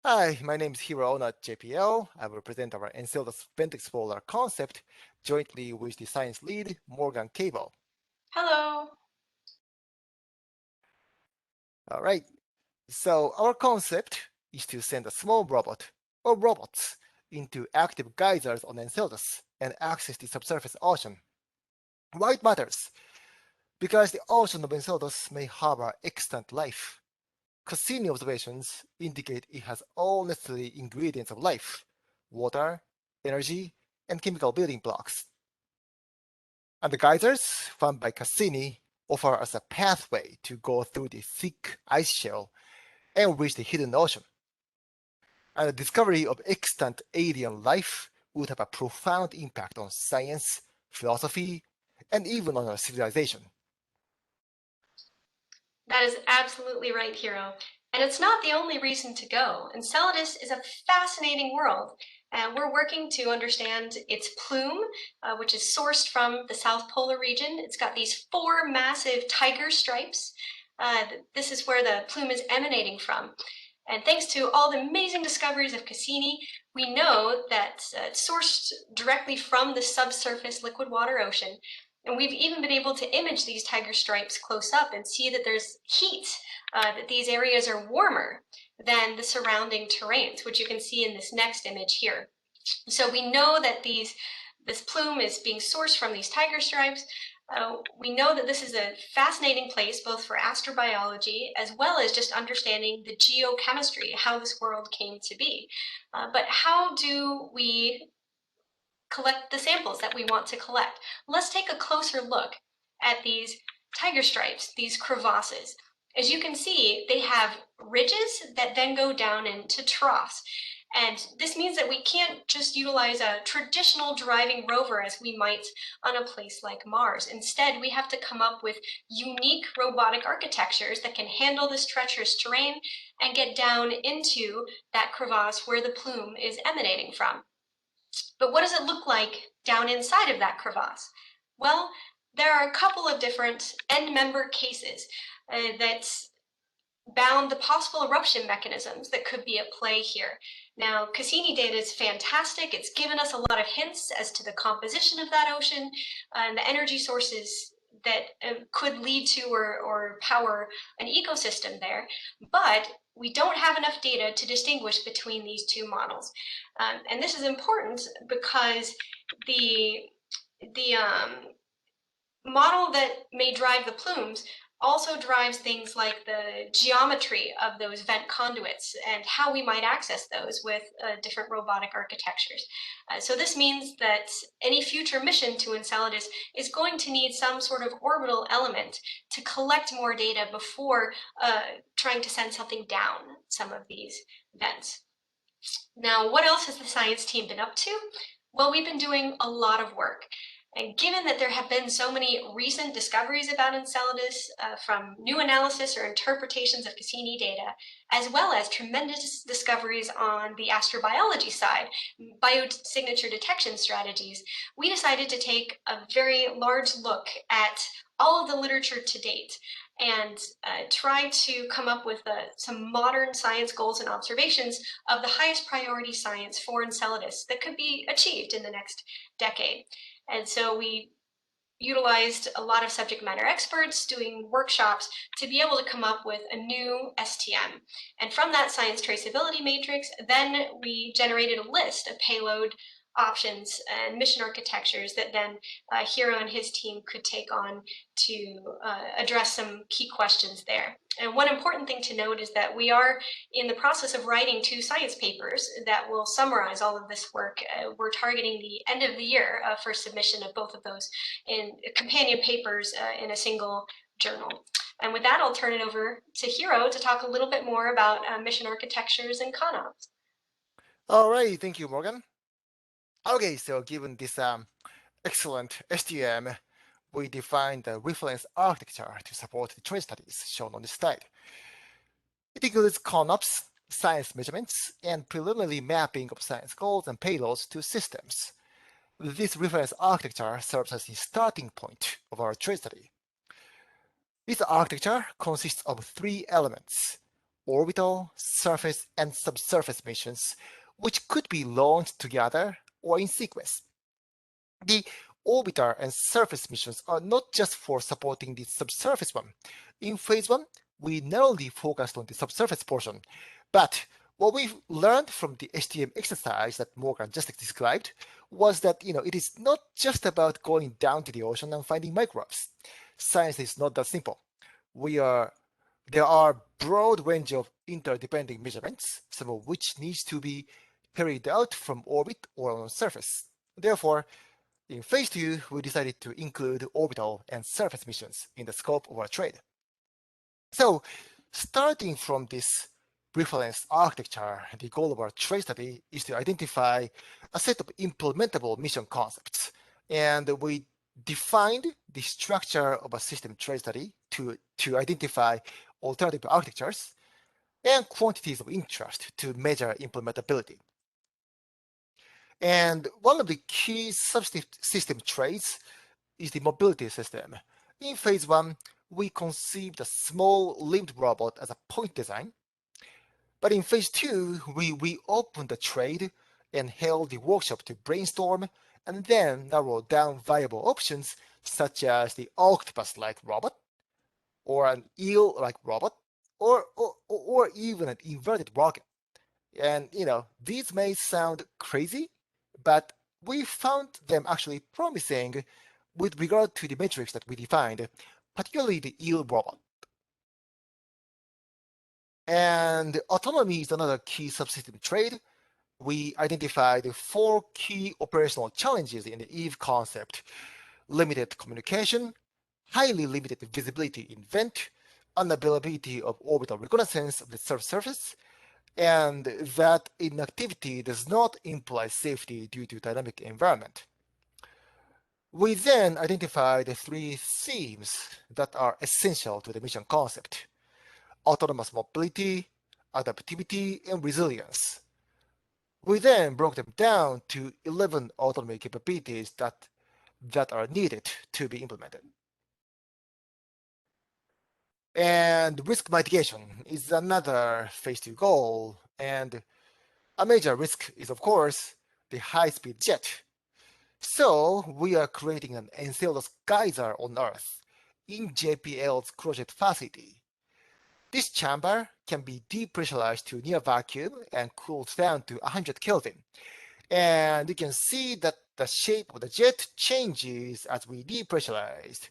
Hi, my name is Hiro Ono at JPL. I will present our Enceladus Vent Explorer concept jointly with the science lead, Morgan Cable. Hello. All right, so our concept is to send a small robot or robots into active geysers on Enceladus and access the subsurface ocean. Why it matters? Because the ocean of Enceladus may harbor extant life. Cassini observations indicate it has all necessary ingredients of life: water, energy, and chemical building blocks. And the geysers found by Cassini offer us a pathway to go through the thick ice shell and reach the hidden ocean. And the discovery of extant alien life would have a profound impact on science, philosophy, and even on our civilization. That is absolutely right, Hiro. And it's not the only reason to go. Enceladus is a fascinating world, and we're working to understand its plume, which is sourced from the South Polar region. It's got these four massive tiger stripes. This is where the plume is emanating from. And thanks to all the amazing discoveries of Cassini, we know that it's sourced directly from the subsurface liquid water ocean. And we've even been able to image these tiger stripes close up and see that there's heat, that these areas are warmer than the surrounding terrains, which you can see in this next image here. So we know that this plume is being sourced from these tiger stripes. We know that this is a fascinating place both for astrobiology as well as just understanding the geochemistry, how this world came to be. But how do we collect the samples that we want to collect? Let's take a closer look at these tiger stripes, these crevasses. As you can see, they have ridges that then go down into troughs. And this means that we can't just utilize a traditional driving rover as we might on a place like Mars. Instead, we have to come up with unique robotic architectures that can handle this treacherous terrain and get down into that crevasse where the plume is emanating from. But what does it look like down inside of that crevasse? Well, there are a couple of different end member cases that bound the possible eruption mechanisms that could be at play here. Now, Cassini data is fantastic. It's given us a lot of hints as to the composition of that ocean and the energy sources that could lead to or power an ecosystem there. But we don't have enough data to distinguish between these two models. And this is important because the model that may drive the plumes also drives things like the geometry of those vent conduits and how we might access those with different robotic architectures. So this means that any future mission to Enceladus is going to need some sort of orbital element to collect more data before trying to send something down some of these vents. Now, what else has the science team been up to? Well, we've been doing a lot of work. And given that there have been so many recent discoveries about Enceladus from new analysis or interpretations of Cassini data, as well as tremendous discoveries on the astrobiology side, biosignature detection strategies, we decided to take a very large look at all of the literature to date and try to come up with some modern science goals and observations of the highest priority science for Enceladus that could be achieved in the next decade. And so we utilized a lot of subject matter experts doing workshops to be able to come up with a new STM. And from that science traceability matrix, then we generated a list of payload options and mission architectures that then Hiro and his team could take on to address some key questions there. And one important thing to note is that we are in the process of writing 2 science papers that will summarize all of this work. We're targeting the end of the year for submission of both of those in companion papers in a single journal. And with that, I'll turn it over to Hiro to talk a little bit more about mission architectures and CONOPS. All right, thank you, Morgan. Okay, so given this excellent STM, we defined the reference architecture to support the trace studies shown on this slide. It includes CONOPS, science measurements, and preliminary mapping of science goals and payloads to systems. This reference architecture serves as the starting point of our trace study. This architecture consists of 3 elements: orbital, surface, and subsurface missions, which could be launched together or in sequence. The orbiter and surface missions are not just for supporting the subsurface one. In phase one, we narrowly focused on the subsurface portion, but what we've learned from the HTM exercise that Morgan just described was that it is not just about going down to the ocean and finding microbes. Science is not that simple. There are broad range of interdependent measurements, some of which needs to be carried out from orbit or on surface. Therefore, in phase 2, we decided to include orbital and surface missions in the scope of our trade. So, starting from this reference architecture, the goal of our trade study is to identify a set of implementable mission concepts. And we defined the structure of a system trade study to identify alternative architectures and quantities of interest to measure implementability. And one of the key subsystem traits is the mobility system. In phase 1, we conceived a small limbed robot as a point design. But in phase 2, we reopened the trade and held the workshop to brainstorm and then narrow down viable options such as the octopus-like robot, or an eel-like robot, or even an inverted rocket. And these may sound crazy, but we found them actually promising with regard to the metrics that we defined, particularly the eel robot. And autonomy is another key subsystem trait. We identified 4 key operational challenges in the EVE concept: limited communication, highly limited visibility in vent, unavailability of orbital reconnaissance of the surface, and that inactivity does not imply safety due to dynamic environment. We then identified the 3 themes that are essential to the mission concept: autonomous mobility, adaptivity, and resilience. We then broke them down to 11 autonomy capabilities that are needed to be implemented. And risk mitigation is another phase 2 goal, and a major risk is, of course, the high-speed jet. So we are creating an Enceladus geyser on Earth in JPL's cryogenic facility. This chamber can be depressurized to near vacuum and cooled down to 100 Kelvin. And you can see that the shape of the jet changes as we depressurize,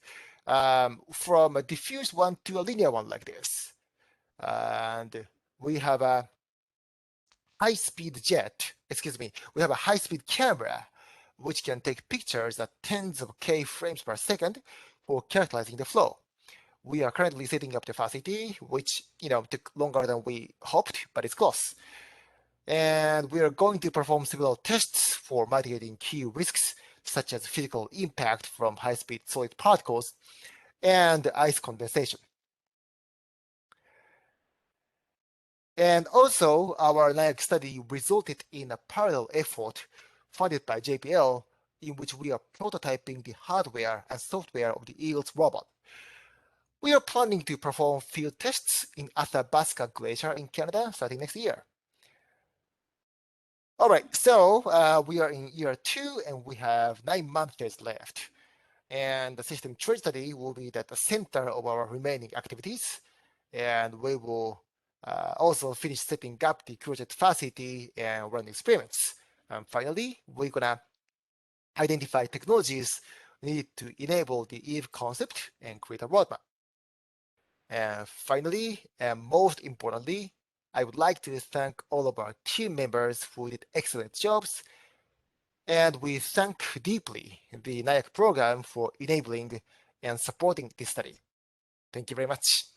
from a diffuse one to a linear one like this. And we have a high-speed camera which can take pictures at tens of K frames per second for characterizing the flow. We are currently setting up the facility, which took longer than we hoped, but it's close. And we are going to perform several tests for mitigating key risks, such as physical impact from high-speed solid particles and ice condensation. And also, our NIAC study resulted in a parallel effort funded by JPL, in which we are prototyping the hardware and software of the EELS robot. We are planning to perform field tests in Athabasca Glacier in Canada starting next year. All right, so we are in year 2 and we have 9 months left. And the system trade study will be at the center of our remaining activities. And we will also finish setting up the cryogenic facility and run experiments. And finally, we're gonna identify technologies needed to enable the EVE concept and create a roadmap. And finally, and most importantly, I would like to thank all of our team members who did excellent jobs. And we thank deeply the NIAC program for enabling and supporting this study. Thank you very much.